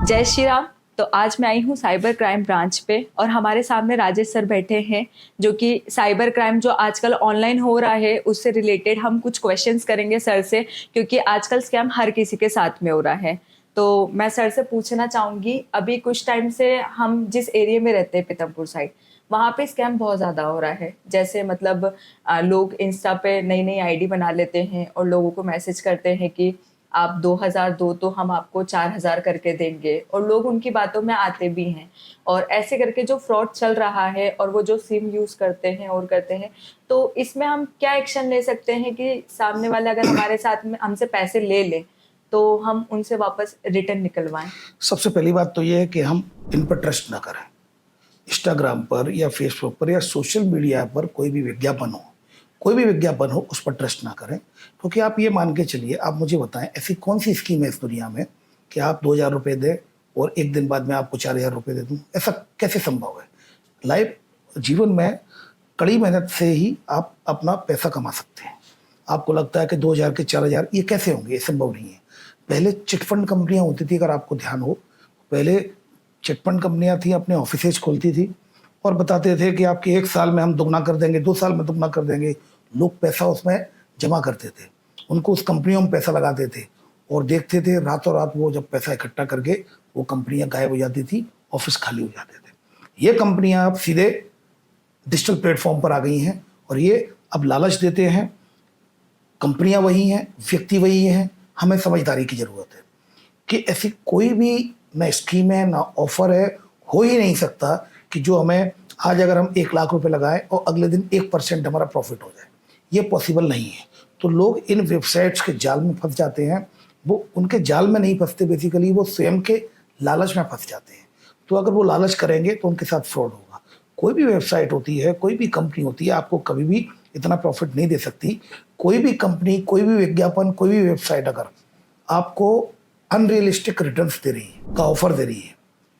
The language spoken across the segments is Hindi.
जय श्री राम। तो आज मैं आई हूँ साइबर क्राइम ब्रांच पे और हमारे सामने राजेश सर बैठे हैं जो कि साइबर क्राइम जो आजकल ऑनलाइन हो रहा है उससे रिलेटेड हम कुछ क्वेश्चंस करेंगे सर से, क्योंकि आजकल स्कैम हर किसी के साथ में हो रहा है। तो मैं सर से पूछना चाहूंगी, अभी कुछ टाइम से हम जिस एरिया में रहते हैं पीतमपुर साइड, वहाँ पे स्कैम बहुत ज़्यादा हो रहा है। जैसे मतलब लोग इंस्टा पे नई नई आईडी बना लेते हैं और लोगों को मैसेज करते हैं कि आप 2000 दो तो हम आपको 4000 करके देंगे, और लोग उनकी बातों में आते भी हैं। और ऐसे करके जो फ्रॉड चल रहा है और वो जो सिम यूज करते हैं और करते हैं, तो इसमें हम क्या एक्शन ले सकते हैं कि सामने वाले अगर हमारे साथ में हमसे पैसे ले लें तो हम उनसे वापस रिटर्न निकलवाएं। सबसे पहली बात तो ये है कि हम इन पर ट्रस्ट ना करें। इंस्टाग्राम पर या फेसबुक पर या सोशल मीडिया पर कोई भी विज्ञापन हो उस पर ट्रस्ट ना करें। क्योंकि आप ये मान के चलिए, आप मुझे बताएं ऐसी कौन सी स्कीम है इस दुनिया में कि आप 2000 रुपये दें और एक दिन बाद में आपको 4000 रुपये दे दूँ? ऐसा कैसे संभव है? लाइफ जीवन में कड़ी मेहनत से ही आप अपना पैसा कमा सकते हैं। आपको लगता है कि 2000 के 4000 ये कैसे होंगे? ये संभव नहीं है। पहले चिटफंड कंपनियां होती थी, अगर आपको ध्यान हो, पहले चिटफंड कंपनियां थी, अपने ऑफिसेज खोलती थी और बताते थे कि आपके 1 साल में हम दुगना कर देंगे, 2 साल में दुगना कर देंगे। लोग पैसा उसमें जमा करते थे, उनको उस कंपनियों में पैसा लगाते थे और देखते थे रातों रात वो जब पैसा इकट्ठा करके वो कंपनियां गायब हो जाती थी, ऑफिस खाली हो जाते थे। ये कंपनियां अब सीधे डिजिटल प्लेटफॉर्म पर आ गई हैं और ये अब लालच देते हैं। कंपनियां वही हैं, व्यक्ति वही हैं, हमें समझदारी की ज़रूरत है कि ऐसी कोई भी ना स्कीम है ना ऑफर है, हो ही नहीं सकता कि जो हमें आज अगर हम 1 लाख रुपए लगाएं और अगले दिन 1% हमारा प्रॉफिट हो जाए। ये पॉसिबल नहीं है। तो लोग इन वेबसाइट्स के जाल में फंस जाते हैं। वो उनके जाल में नहीं फंसते, बेसिकली वो स्वयं के लालच में फंस जाते हैं। तो अगर वो लालच करेंगे तो उनके साथ फ्रॉड होगा। कोई भी वेबसाइट होती है, कोई भी कंपनी होती है, आपको कभी भी इतना प्रॉफिट नहीं दे सकती। कोई भी कंपनी, कोई भी विज्ञापन, कोई भी वेबसाइट अगर आपको अनरियलिस्टिक रिटर्न्स दे रही है, का ऑफर दे रही है,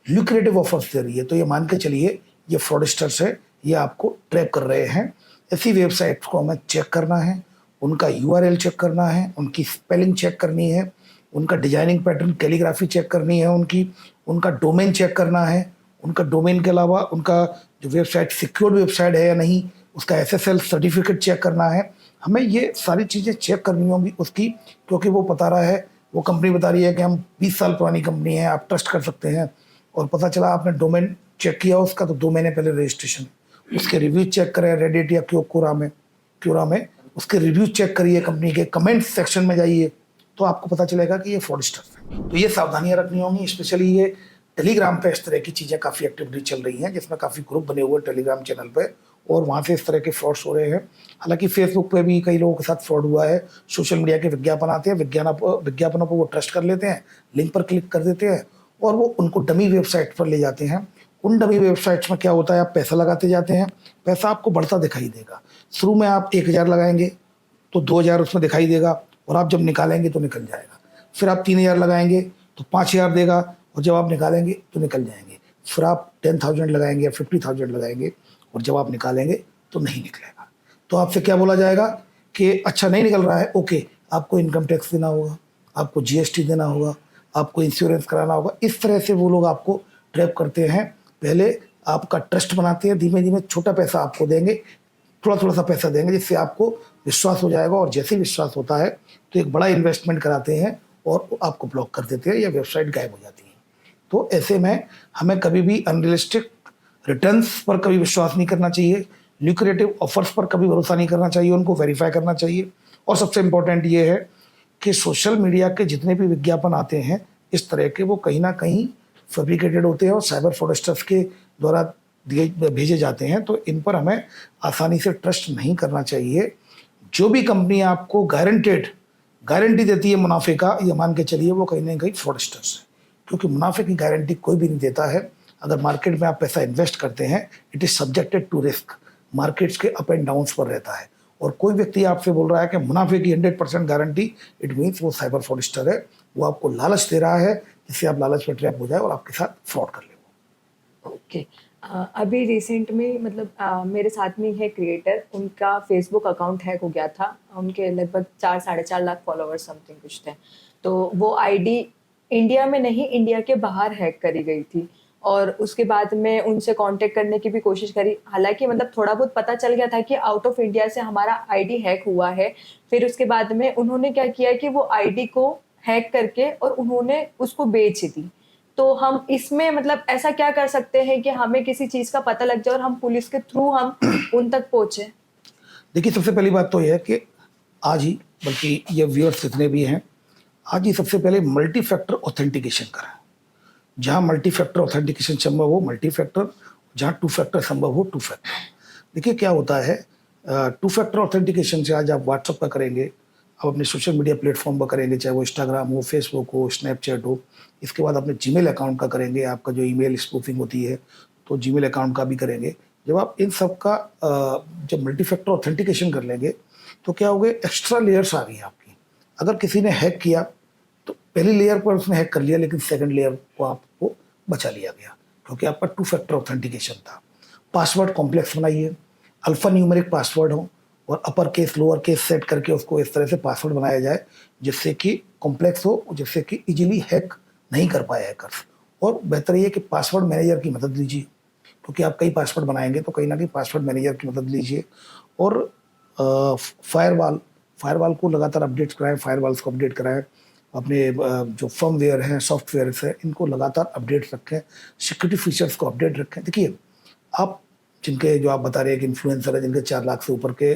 ल्यूक्रेटिव ऑफर्स दे रही है, तो ये मान के चलिए ये फ्रॉडस्टर्स है, ये आपको ट्रैप कर रहे हैं। ऐसी वेबसाइट्स को हमें चेक करना है, उनका यूआरएल चेक करना है, उनकी स्पेलिंग चेक करनी है, उनका डिजाइनिंग पैटर्न, कैलीग्राफी चेक करनी है, उनका डोमेन चेक करना है। उनका डोमेन के अलावा उनका जो वेबसाइट सिक्योर्ड वेबसाइट है या नहीं, उसका एसएसएल सर्टिफिकेट चेक करना है। हमें ये सारी चीज़ें चेक करनी होंगी उसकी, क्योंकि वो बता रहा है, वो कंपनी बता रही है कि हम 20 साल पुरानी कंपनी है, आप ट्रस्ट कर सकते हैं, और पता चला आपने डोमेन चेक किया उसका तो 2 महीने पहले रजिस्ट्रेशन। उसके रिव्यू चेक करें रेडिट या क्योरा में उसके रिव्यू चेक करिए, कंपनी के कमेंट सेक्शन में जाइए, तो आपको पता चलेगा कि ये फ्रॉडस्टर्स हैं। तो ये सावधानियां रखनी होंगी। स्पेशली ये टेलीग्राम पे इस तरह की चीज़ें काफ़ी एक्टिविटी चल रही हैं, जिसमें काफ़ी ग्रुप बने हुए हैं टेलीग्राम चैनल पे, और वहाँ से इस तरह के फ्रॉड्स हो रहे हैं। हालांकि फेसबुक पे भी कई लोगों के साथ फ्रॉड हुआ है। सोशल मीडिया के विज्ञापन आते हैं, विज्ञापनों पर वो ट्रस्ट कर लेते हैं, लिंक पर क्लिक कर देते हैं और वो उनको डमी वेबसाइट पर ले जाते हैं। उन डमी वेबसाइट्स में क्या होता है, आप पैसा लगाते जाते हैं, पैसा आपको बढ़ता दिखाई देगा। शुरू में आप 1000 लगाएंगे तो 2000 उसमें दिखाई देगा, और आप जब निकालेंगे तो निकल जाएगा। फिर आप 3000 लगाएंगे तो 5000 देगा, और जब आप निकालेंगे तो निकल जाएंगे। फिर आप 10,000 लगाएंगे या 50,000 लगाएंगे, और जब आप निकालेंगे तो नहीं निकलेगा। तो आपसे क्या बोला जाएगा कि अच्छा नहीं निकल रहा है, ओके, आपको इनकम टैक्स देना होगा, आपको जीएसटी देना होगा, आपको इंश्योरेंस कराना होगा। इस तरह से वो लोग आपको ट्रैप करते हैं। पहले आपका ट्रस्ट बनाते हैं, धीमे धीमे छोटा पैसा आपको देंगे, थोड़ा थोड़ा सा पैसा देंगे, जिससे आपको विश्वास हो जाएगा, और जैसे विश्वास होता है तो एक बड़ा इन्वेस्टमेंट कराते हैं और आपको ब्लॉक कर देते हैं या वेबसाइट गायब हो जाती है। तो ऐसे में हमें कभी भी अनरियलिस्टिक रिटर्न्स पर कभी विश्वास नहीं करना चाहिए, ल्यूक्रेटिव ऑफर्स पर कभी भरोसा नहीं करना चाहिए, उनको वेरीफाई करना चाहिए। और सबसे इम्पोर्टेंट ये है कि सोशल मीडिया के जितने भी विज्ञापन आते हैं इस तरह के, वो कहीं ना कहीं फैब्रिकेटेड होते हैं और साइबर फ्रॉडस्टर्स के द्वारा भेजे जाते हैं। तो इन पर हमें आसानी से ट्रस्ट नहीं करना चाहिए। जो भी कंपनी आपको गारंटी देती है मुनाफे का, ये मान के चलिए वो कहीं ना कहीं फ्रॉडस्टर्स है, क्योंकि मुनाफे की गारंटी कोई भी नहीं देता है। अगर मार्केट में आप पैसा इन्वेस्ट करते हैं, it is subjected to risk, markets के अप एंड डाउन्स पर रहता है। और कोई व्यक्ति आपसे बोल रहा है कि मुनाफे की 100% गारंटी, इट मीन्स वो साइबर फ्रॉडस्टर है। वो आपको लालच दे रहा है, जिससे आप लालच में ट्रैप हो जाए और आपके साथ फ्रॉड कर ले। ओके। अभी रिसेंट में मतलब मेरे साथ में है क्रिएटर, उनका फेसबुक अकाउंट हैक हो गया था। उनके लगभग 4 साढ़े 4 लाख फॉलोअर्स समथिंग कुछ थे। तो वो आईडी इंडिया में नहीं, इंडिया के बाहर हैक करी गई थी और उसके बाद में उनसे कांटेक्ट करने की भी कोशिश करी। हालाँकि मतलब थोड़ा बहुत पता चल गया था कि आउट ऑफ इंडिया से हमारा आईडी हैक हुआ है। फिर उसके बाद में उन्होंने क्या किया कि वो आईडी को हैक करके और उन्होंने उसको बेच दी। तो हम इसमें मतलब ऐसा क्या कर सकते हैं कि हमें किसी चीज़ का पता लग जाए और हम पुलिस के थ्रू हम उन तक पहुँचे? देखिए, सबसे पहली बात तो ये है कि आज ही, बल्कि ये व्यूअर्स जितने भी हैं, आज ही सबसे पहले मल्टी फैक्टर ऑथेंटिकेशन करें। जहाँ मल्टी फैक्टर ऑथेंटिकेशन संभव हो मल्टी फैक्टर, जहाँ टू फैक्टर संभव हो टू फैक्टर। देखिए क्या होता है, टू फैक्टर ऑथेंटिकेशन से आज आप व्हाट्सएप पर करेंगे, आप अपने सोशल मीडिया प्लेटफॉर्म पर करेंगे, चाहे वो इंस्टाग्राम हो, फेसबुक हो, स्नैपचैट हो। इसके बाद अपने जीमेल अकाउंट का करेंगे, आपका जो ईमेल स्पूफिंग होती है तो जीमेल अकाउंट का भी करेंगे। जब आप इन सब का जब मल्टी फैक्टर ऑथेंटिकेशन कर लेंगे तो क्या हो गए, एक्स्ट्रा लेयर्स आ गई आपकी। अगर किसी ने हैक किया तो पहली लेयर पर उसने हैक कर लिया, लेकिन सेकंड लेयर को आपको बचा लिया गया क्योंकि आपका टू फैक्टर ऑथेंटिकेशन था। पासवर्ड कॉम्प्लेक्स बनाइए, अल्फा न्यूमेरिक पासवर्ड हो और upper case lower case set करके उसको इस तरह से पासवर्ड बनाया जाए जिससे कि कॉम्प्लेक्स हो, जिससे कि इजीली हैक नहीं कर पाए हैकर्स। और बेहतर ये कि पासवर्ड मैनेजर की मदद लीजिए, क्योंकि आप कई पासवर्ड बनाएंगे तो कहीं ना कहीं पासवर्ड मैनेजर की मदद लीजिए। और फायरवॉल को लगातार अपडेट कराएं, फायरवॉल्स को अपडेट कराएं, अपने जो फर्मवेयर हैं, सॉफ्टवेयर हैं, इनको लगातार अपडेट रखें, सिक्योरिटी फीचर्स को अपडेट रखें। देखिए, आप जिनके जो आप बता रहे हैं कि इन्फ्लुएंसर है, जिनके 4 लाख से ऊपर के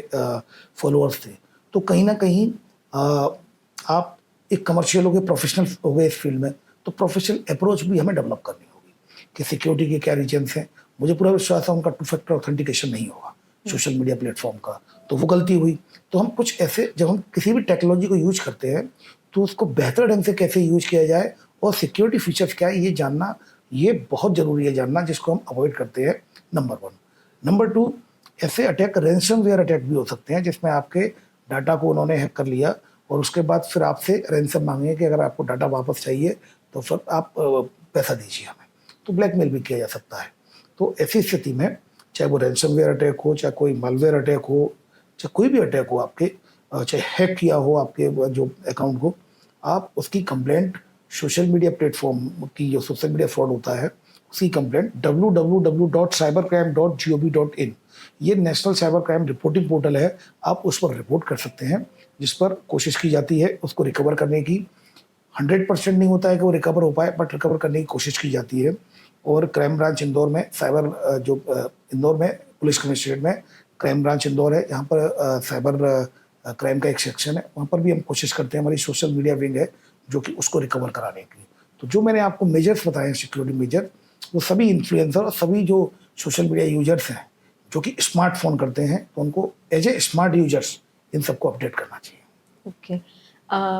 फॉलोअर्स थे, तो कहीं ना कहीं आप एक कमर्शियल हो गए, प्रोफेशनल हो गए इस फील्ड में, तो प्रोफेशनल अप्रोच भी हमें डेवलप करनी होगी कि सिक्योरिटी के क्या रीजन्स हैं। मुझे पूरा विश्वास है उनका टू फैक्टर ऑथेंटिकेशन नहीं होगा सोशल मीडिया प्लेटफॉर्म का, तो वो गलती हुई। तो हम कुछ ऐसे, जब हम किसी भी टेक्नोलॉजी को यूज करते हैं तो उसको बेहतर ढंग से कैसे यूज किया जाए और सिक्योरिटी फीचर्स क्या है ये जानना, ये बहुत ज़रूरी है जानना, जिसको हम अवॉइड करते हैं, नंबर 1। नंबर 2, ऐसे अटैक रैंसमवेयर अटैक भी हो सकते हैं जिसमें आपके डाटा को उन्होंने हैक कर लिया और उसके बाद फिर आपसे रैंसम मांगे कि अगर आपको डाटा वापस चाहिए तो फिर आप पैसा दीजिए हमें, तो ब्लैकमेल भी किया जा सकता है। तो ऐसी स्थिति में चाहे वो रैंसमवेयर अटैक हो, चाहे कोई मालवेयर अटैक हो, चाहे कोई भी अटैक हो आपके, चाहे हैक किया हो आपके जो अकाउंट को, आप उसकी कंप्लेंट सोशल मीडिया प्लेटफॉर्म की, जो सोशल मीडिया फ्रॉड होता है उसकी कंप्लेंट www.cybercrime.gov.in, ये national cyber crime reporting portal है, आप उस पर रिपोर्ट कर सकते हैं, जिस पर कोशिश की जाती है उसको रिकवर करने की। 100% नहीं होता है कि वो रिकवर हो पाए, बट रिकवर करने की कोशिश की जाती है। और क्राइम ब्रांच इंदौर में इंदौर में पुलिस कमिश्नरेट में क्राइम ब्रांच इंदौर है, यहाँ पर साइबर क्राइम का एक सेक्शन है, वहाँ पर भी हम कोशिश करते हैं, हमारी सोशल मीडिया विंग है जो कि उसको रिकवर कराने की। तो जो मैंने आपको मेजर्स बताए हैं सिक्योरिटी मेजर, वो सभी इन्फ्लुएंसर और सभी जो सोशल मीडिया यूजर्स हैं जो कि स्मार्टफोन करते हैं, तो उनको एज ए स्मार्ट यूजर्स इन सबको अपडेट करना चाहिए। ओके।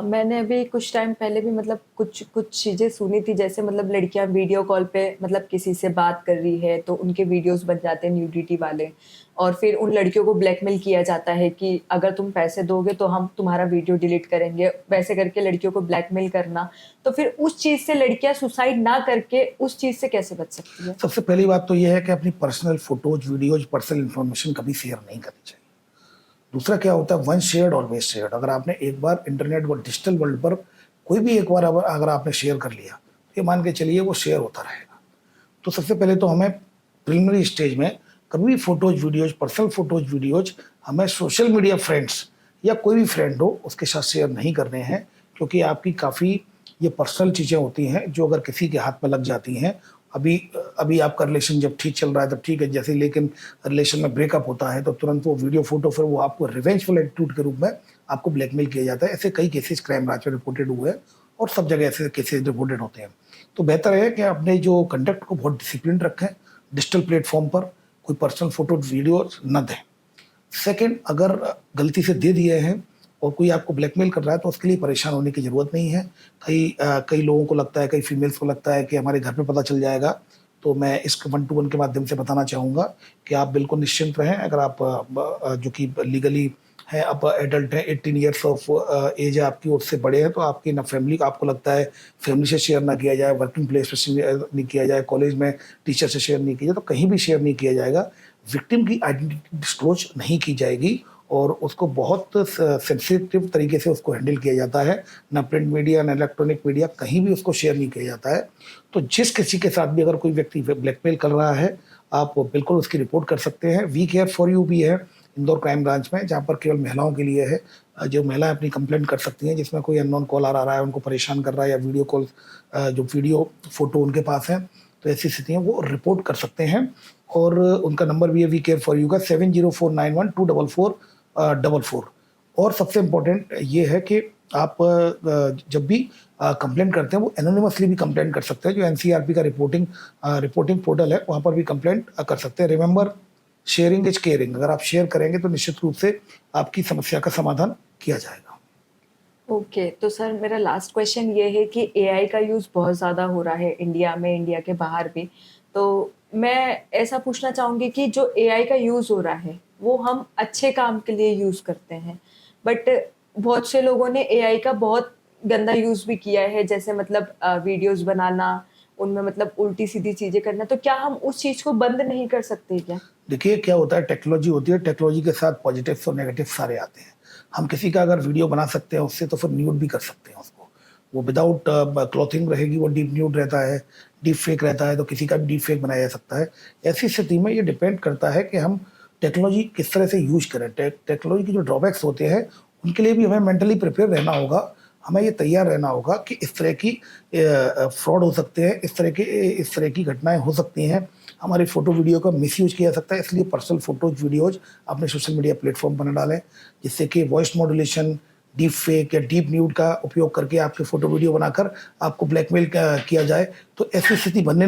मैंने अभी कुछ टाइम पहले भी मतलब कुछ चीज़ें सुनी थी, जैसे मतलब लड़कियां वीडियो कॉल पे मतलब किसी से बात कर रही है तो उनके वीडियोस बन जाते हैं न्यूडिटी वाले, और फिर उन लड़कियों को ब्लैकमेल किया जाता है कि अगर तुम पैसे दोगे तो हम तुम्हारा वीडियो डिलीट करेंगे, वैसे करके लड़कियों को ब्लैकमेल करना। तो फिर उस चीज़ से लड़कियां सुसाइड ना करके उस चीज़ से कैसे बच सकती है? सबसे पहली बात तो यह है कि अपनी personal photos, videos, personal information कभी शेयर नहीं करनी चाहिए। दूसरा क्या होता है, वन शेयर्ड ऑलवेज शेयर्ड। अगर आपने एक बार इंटरनेट व डिजिटल वर्ल्ड पर कोई भी एक बार अगर आपने शेयर कर लिया, तो ये मान के चलिए वो शेयर होता रहेगा। तो सबसे पहले तो हमें प्रिलिमिनरी स्टेज में कभी भी photos, videos, personal photos, videos हमें सोशल मीडिया फ्रेंड्स या कोई भी फ्रेंड हो उसके साथ शेयर नहीं करने हैं, क्योंकि आपकी काफ़ी ये पर्सनल चीज़ें होती हैं जो अगर किसी के हाथ में लग जाती हैं, अभी आपका रिलेशन जब ठीक चल रहा है तब ठीक है, जैसे लेकिन रिलेशन में ब्रेकअप होता है तो तुरंत वो वीडियो फोटो फिर वो आपको रिवेंजफुल एटीट्यूड के रूप में आपको ब्लैकमेल किया जाता है। ऐसे कई केसेस क्राइम ब्रांच में रिपोर्टेड हुए हैं और सब जगह ऐसे केसेस रिपोर्टेड होते हैं। तो बेहतर है कि अपने जो कंडक्ट को बहुत डिसिप्लिन रखें, डिजिटल प्लेटफॉर्म पर कोई पर्सनल फोटो वीडियो न दें। सेकेंड, अगर गलती से दे दिए हैं और कोई आपको ब्लैकमेल कर रहा है तो उसके लिए परेशान होने की ज़रूरत नहीं है। कई लोगों को लगता है, कई फीमेल्स को लगता है कि हमारे घर पे पता चल जाएगा, तो मैं इस 1-to-1 के माध्यम से बताना चाहूँगा कि आप बिल्कुल निश्चिंत रहें। अगर आप जो कि लीगली हैं, आप एडल्ट हैं, 18 ईयर्स ऑफ एज है आपकी, उससे बड़े हैं, तो आपकी ना फैमिली, आपको लगता है फैमिली से शेयर ना किया जाए, वर्किंग प्लेस पर शेयर नहीं किया जाए, कॉलेज में टीचर से शेयर नहीं किया जाए, तो कहीं भी शेयर नहीं किया जाएगा। विक्टिम की आइडेंटिटी डिस्क्लोज नहीं की जाएगी और उसको बहुत सेंसिटिव तरीके से उसको हैंडल किया जाता है। ना प्रिंट मीडिया, ना इलेक्ट्रॉनिक मीडिया, कहीं भी उसको शेयर नहीं किया जाता है। तो जिस किसी के साथ भी अगर कोई व्यक्ति ब्लैकमेल कर रहा है, आप बिल्कुल उसकी रिपोर्ट कर सकते हैं। वी केयर फॉर यू भी है इंदौर क्राइम ब्रांच में, जहाँ पर केवल महिलाओं के लिए है। जो महिलाएं अपनी कंप्लेंट कर सकती हैं जिसमें कोई अननोन कॉल आ रहा है, उनको परेशान कर रहा है, या वीडियो कॉल, जो वीडियो फोटो उनके पास है, तो ऐसी स्थिति में वो रिपोर्ट कर सकते हैं। और उनका नंबर भी है वी केयर फॉर यू का 7049124444। और सबसे इम्पोर्टेंट ये है कि आप जब भी कंप्लेंट करते हैं वो एनोनिमसली भी कंप्लेंट कर सकते हैं। जो एनसीआरपी का रिपोर्टिंग पोर्टल है, वहाँ पर भी कंप्लेंट कर सकते हैं। Remember, sharing is caring. अगर आप शेयर करेंगे तो निश्चित रूप से आपकी समस्या का समाधान किया जाएगा। ओके, तो सर मेरा लास्ट क्वेश्चन ये है कि एआई का यूज़ बहुत ज़्यादा हो रहा है इंडिया में, इंडिया के बाहर भी। तो मैं ऐसा पूछना चाहूँगी कि जो एआई का यूज़ हो रहा है वो हम अच्छे काम के लिए यूज़ करते हैं, बट बहुत से लोगों ने एआई का बहुत गंदा यूज़ भी किया है, जैसे मतलब वीडियोस बनाना, उनमें मतलब उल्टी सीधी चीज़ें करना। तो क्या हम उस चीज़ को बंद नहीं कर सकते क्या? देखिए क्या होता है, टेक्नोलॉजी होती है, टेक्नोलॉजी के साथ पॉजिटिव्स और नेगेटिव सारे आते हैं। हम किसी का अगर वीडियो बना सकते हैं उससे, तो फिर न्यूड भी कर सकते हैं उसको। वो विदाउट क्लॉथिंग रहेगी, वो डीप न्यूड रहता है, डीप फेक रहता है, तो किसी का भी डीप फेक बनाया जा सकता है। ऐसी स्थिति में ये डिपेंड करता है कि हम टेक्नोलॉजी किस तरह से यूज करें। टेक्नोलॉजी के जो ड्रॉबैक्स होते हैं उनके लिए भी हमें मेंटली प्रिपेयर रहना होगा। हमें ये तैयार रहना होगा कि इस तरह की फ्रॉड हो सकते हैं, इस तरह की घटनाएं हो सकती हैं। हमारी फ़ोटो वीडियो का मिसयूज किया जा सकता है, इसलिए पर्सनल फ़ोटोज़ वीडियोज़ अपने सोशल मीडिया प्लेटफॉर्म पर न डालें, जिससे कि वॉइस मॉड्यूलेशन, डीप फेक या डीप न्यूड का उपयोग करके आपकी फ़ोटो वीडियो बनाकर आपको ब्लैकमेल किया जाए। तो ऐसी स्थिति बनने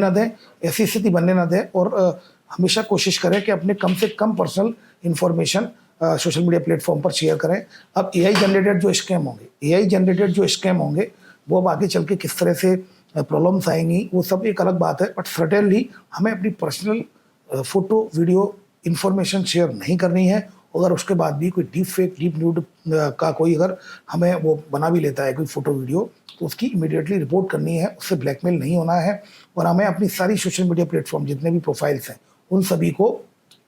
ना दें। और हमेशा कोशिश करें कि अपने कम से कम personal information social media platform पर शेयर करें। अब एआई जनरेटेड जो स्कैम होंगे, वो अब आगे चल के किस तरह से प्रॉब्लम्स आएंगी, वो सब एक अलग बात है। बट सर्टेनली हमें अपनी personal photo video information share नहीं करनी है। अगर उसके बाद भी कोई डीप फेक, डीप न्यूड का कोई अगर हमें वो बना भी लेता है कोई फोटो वीडियो, तो उसकी इमीडिएटली रिपोर्ट करनी है, उससे ब्लैकमेल नहीं होना है। और हमें अपनी सारी सोशल मीडिया प्लेटफॉर्म जितने भी प्रोफाइल्स हैं उन सभी को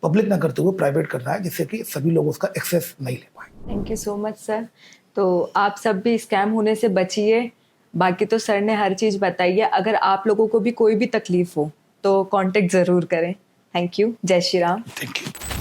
पब्लिक ना करते हुए प्राइवेट करना है, जिससे कि सभी लोग उसका एक्सेस नहीं ले पाए। Thank you so much sir. तो आप सब भी स्कैम होने से बचिए। बाकी तो सर ने हर चीज़ बताई है। अगर आप लोगों को भी कोई भी तकलीफ हो तो कांटेक्ट ज़रूर करें। Thank you. जय श्री राम। Thank you.